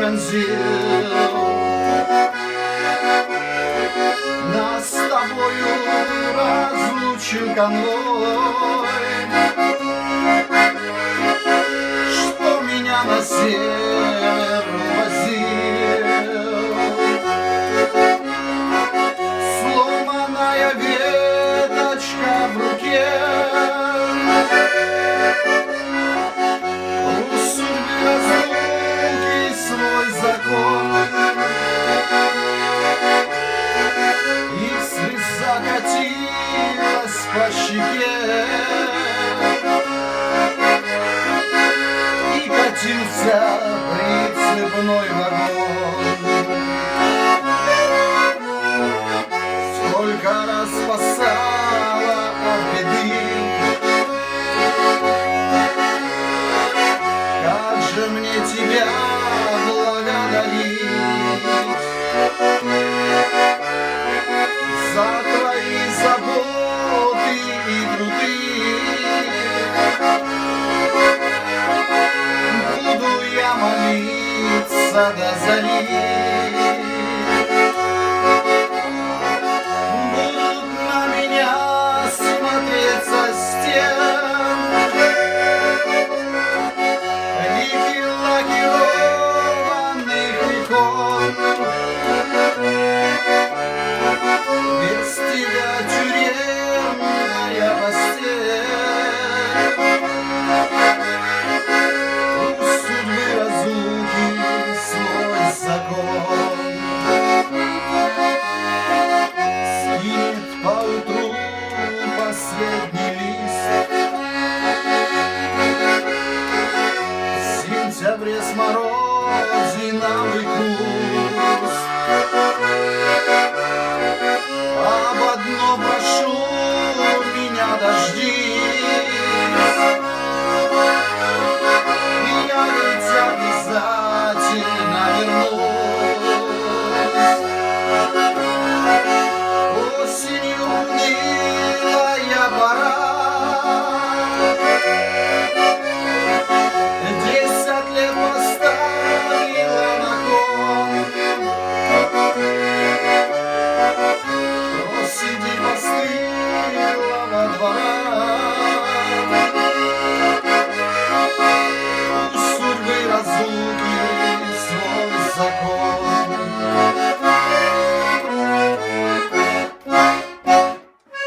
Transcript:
пронзил нас с тобою разлучил конвой, что меня на север возил. Сломанная веточка в руке, у судьбы разлуки свой закон, и слеза катилась по щеке, и катился прицепной вагон. Сколько раз спасала от беды, как же мне тебя благодарить за твои заботы и труды. Буду я молиться до зари, без тебя тюремная постель, у судьбы разлуки свой закон. Скинет поутру последний лист, в сентябре смородиновый куст. Об одном прошу, меня дождись,